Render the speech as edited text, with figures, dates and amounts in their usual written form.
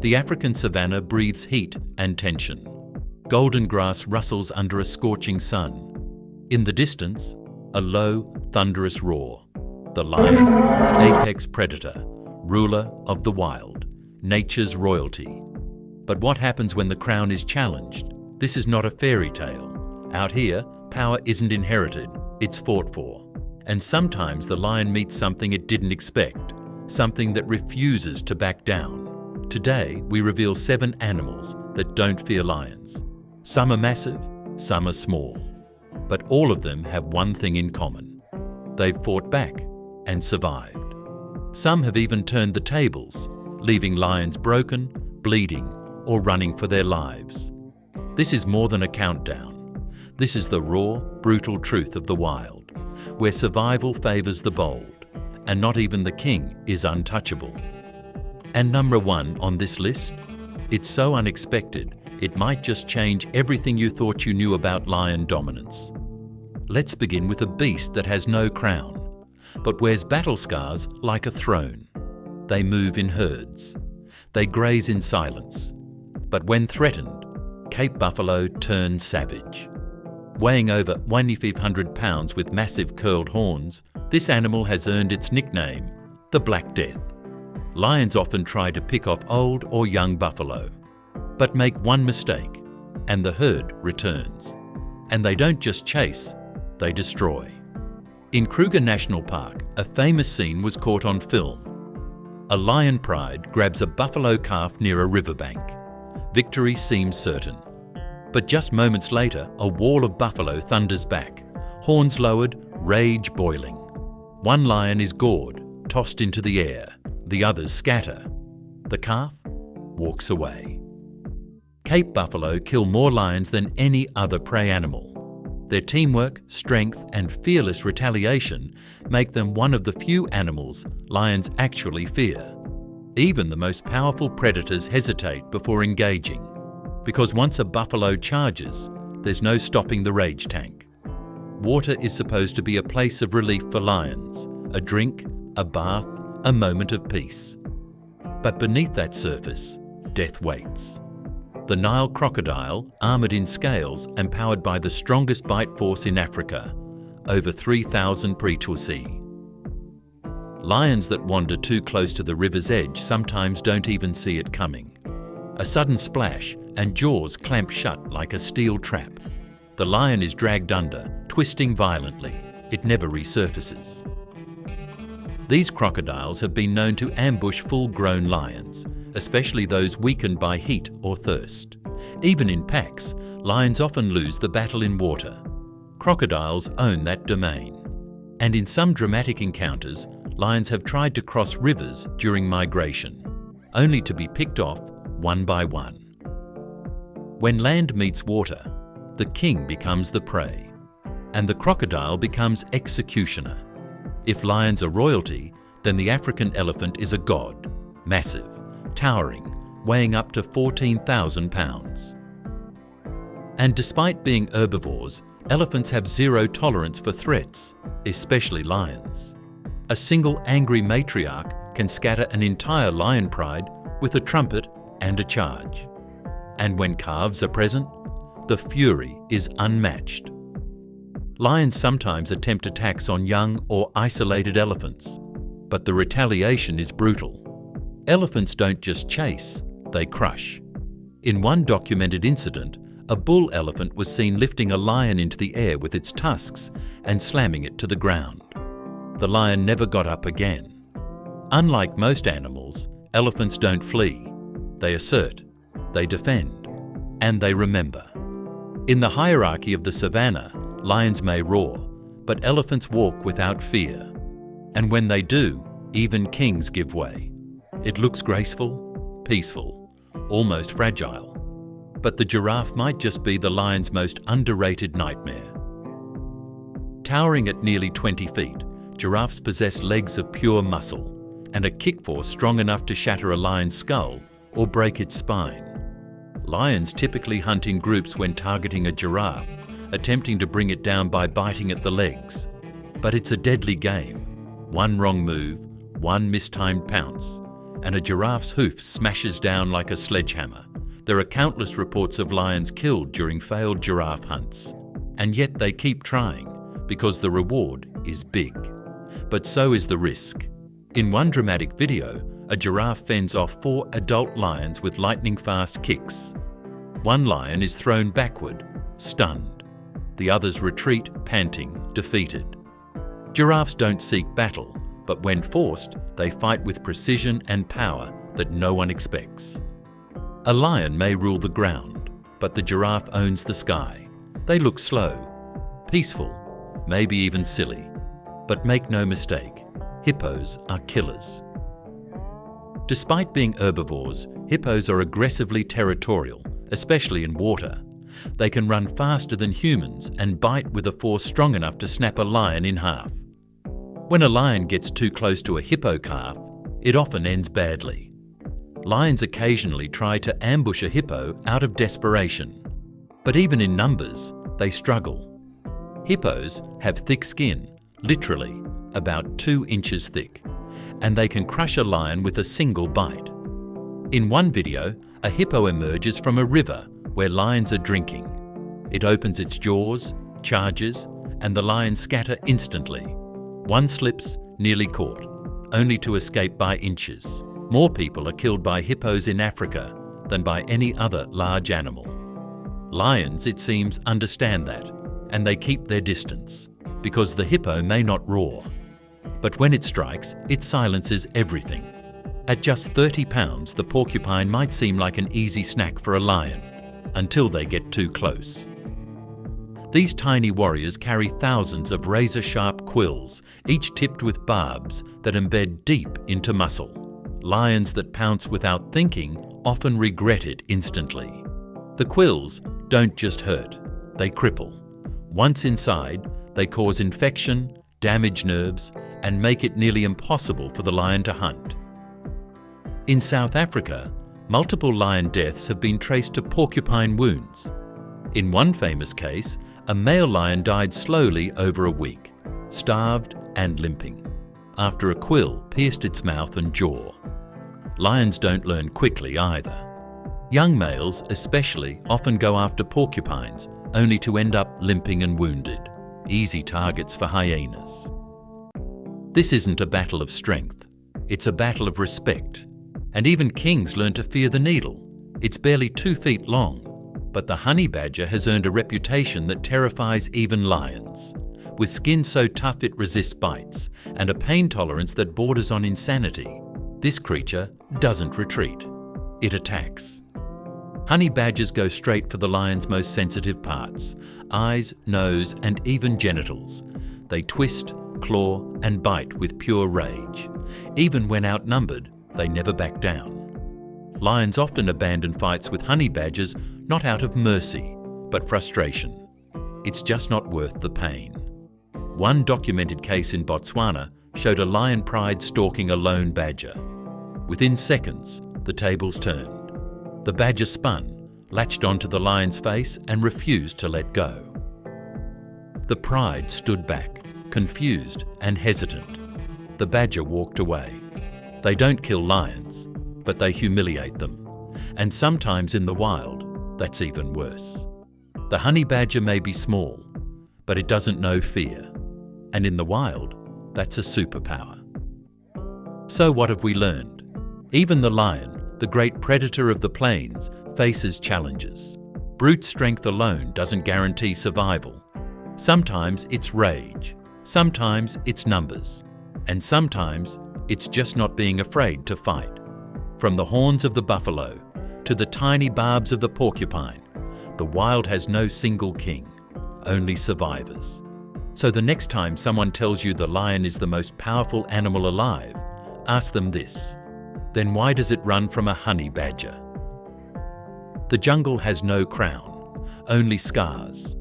The African savanna breathes heat and tension. Golden grass rustles under a scorching sun. In the distance, a low, thunderous roar. The lion, apex predator, ruler of the wild, nature's royalty. But what happens when the crown is challenged? This is not a fairy tale. Out here, power isn't inherited, it's fought for. And sometimes the lion meets something it didn't expect, something that refuses to back down. Today, we reveal 7 animals that don't fear lions. Some are massive, some are small. But all of them have one thing in common. They've fought back and survived. Some have even turned the tables, leaving lions broken, bleeding, or running for their lives. This is more than a countdown. This is the raw, brutal truth of the wild, where survival favors the bold, and not even the king is untouchable. And number 1 on this list? It's so unexpected, it might just change everything you thought you knew about lion dominance. Let's begin with a beast that has no crown, but wears battle scars like a throne. They move in herds. They graze in silence. But when threatened, Cape buffalo turn savage. Weighing over 2,500 pounds with massive curled horns, this animal has earned its nickname, the Black Death. Lions often try to pick off old or young buffalo, but make one mistake, and the herd returns. And they don't just chase, they destroy. In Kruger National Park, a famous scene was caught on film. A lion pride grabs a buffalo calf near a riverbank. Victory seems certain. But just moments later, a wall of buffalo thunders back, horns lowered, rage boiling. One lion is gored, tossed into the air. The others scatter. The calf walks away. Cape buffalo kill more lions than any other prey animal. Their teamwork, strength, and fearless retaliation make them one of the few animals lions actually fear. Even the most powerful predators hesitate before engaging, because once a buffalo charges, there's no stopping the rage tank. Water is supposed to be a place of relief for lions, a drink, a bath, a moment of peace. But beneath that surface, death waits. The Nile crocodile, armoured in scales and powered by the strongest bite force in Africa, over 3,000 pre-to-see. Lions that wander too close to the river's edge sometimes don't even see it coming. A sudden splash and jaws clamp shut like a steel trap. The lion is dragged under, twisting violently. It never resurfaces. These crocodiles have been known to ambush full-grown lions, especially those weakened by heat or thirst. Even in packs, lions often lose the battle in water. Crocodiles own that domain. And in some dramatic encounters, lions have tried to cross rivers during migration, only to be picked off one by one. When land meets water, the king becomes the prey, and the crocodile becomes executioner. If lions are royalty, then the African elephant is a god, massive, towering, weighing up to 14,000 pounds. And despite being herbivores, elephants have zero tolerance for threats, especially lions. A single angry matriarch can scatter an entire lion pride with a trumpet and a charge. And when calves are present, the fury is unmatched. Lions sometimes attempt attacks on young or isolated elephants, but the retaliation is brutal. Elephants don't just chase, they crush. In one documented incident, a bull elephant was seen lifting a lion into the air with its tusks and slamming it to the ground. The lion never got up again. Unlike most animals, elephants don't flee. They assert, they defend, and they remember. In the hierarchy of the savannah, lions may roar, but elephants walk without fear. And when they do, even kings give way. It looks graceful, peaceful, almost fragile. But the giraffe might just be the lion's most underrated nightmare. Towering at nearly 20 feet, giraffes possess legs of pure muscle and a kick force strong enough to shatter a lion's skull or break its spine. Lions typically hunt in groups when targeting a giraffe, attempting to bring it down by biting at the legs. But it's a deadly game. One wrong move, one mistimed pounce, and a giraffe's hoof smashes down like a sledgehammer. There are countless reports of lions killed during failed giraffe hunts, and yet they keep trying because the reward is big. But so is the risk. In one dramatic video, a giraffe fends off 4 adult lions with lightning-fast kicks. One lion is thrown backward, stunned. The others retreat, panting, defeated. Giraffes don't seek battle, but when forced, they fight with precision and power that no one expects. A lion may rule the ground, but the giraffe owns the sky. They look slow, peaceful, maybe even silly. But make no mistake, hippos are killers. Despite being herbivores, hippos are aggressively territorial, especially in water. They can run faster than humans and bite with a force strong enough to snap a lion in half. When a lion gets too close to a hippo calf, it often ends badly. Lions occasionally try to ambush a hippo out of desperation, but even in numbers, they struggle. Hippos have thick skin, literally about 2 inches thick, and they can crush a lion with a single bite. In one video, a hippo emerges from a river where lions are drinking. It opens its jaws, charges, and the lions scatter instantly. One slips, nearly caught, only to escape by inches. More people are killed by hippos in Africa than by any other large animal. Lions, it seems, understand that, and they keep their distance, because the hippo may not roar. But when it strikes, it silences everything. At just 30 pounds, the porcupine might seem like an easy snack for a lion, until they get too close. These tiny warriors carry thousands of razor-sharp quills, each tipped with barbs that embed deep into muscle. Lions that pounce without thinking often regret it instantly. The quills don't just hurt, they cripple. Once inside, they cause infection, damage nerves, and make it nearly impossible for the lion to hunt. In South Africa, multiple lion deaths have been traced to porcupine wounds. In one famous case, a male lion died slowly over a week, starved and limping, after a quill pierced its mouth and jaw. Lions don't learn quickly either. Young males, especially, often go after porcupines, only to end up limping and wounded, easy targets for hyenas. This isn't a battle of strength, it's a battle of respect. And even kings learn to fear the needle. It's barely 2 feet long, but the honey badger has earned a reputation that terrifies even lions. With skin so tough it resists bites, and a pain tolerance that borders on insanity, this creature doesn't retreat. It attacks. Honey badgers go straight for the lion's most sensitive parts: eyes, nose, and even genitals. They twist, claw, and bite with pure rage. Even when outnumbered, they never back down. Lions often abandon fights with honey badgers not out of mercy, but frustration. It's just not worth the pain. One documented case in Botswana showed a lion pride stalking a lone badger. Within seconds, the tables turned. The badger spun, latched onto the lion's face, and refused to let go. The pride stood back, confused and hesitant. The badger walked away. They don't kill lions, but they humiliate them. And sometimes in the wild, that's even worse. The honey badger may be small, but it doesn't know fear. And in the wild, that's a superpower. So what have we learned? Even the lion, the great predator of the plains, faces challenges. Brute strength alone doesn't guarantee survival. Sometimes it's rage, sometimes it's numbers, and sometimes it's just not being afraid to fight. From the horns of the buffalo to the tiny barbs of the porcupine, the wild has no single king, only survivors. So the next time someone tells you the lion is the most powerful animal alive, ask them this: then why does it run from a honey badger? The jungle has no crown, only scars.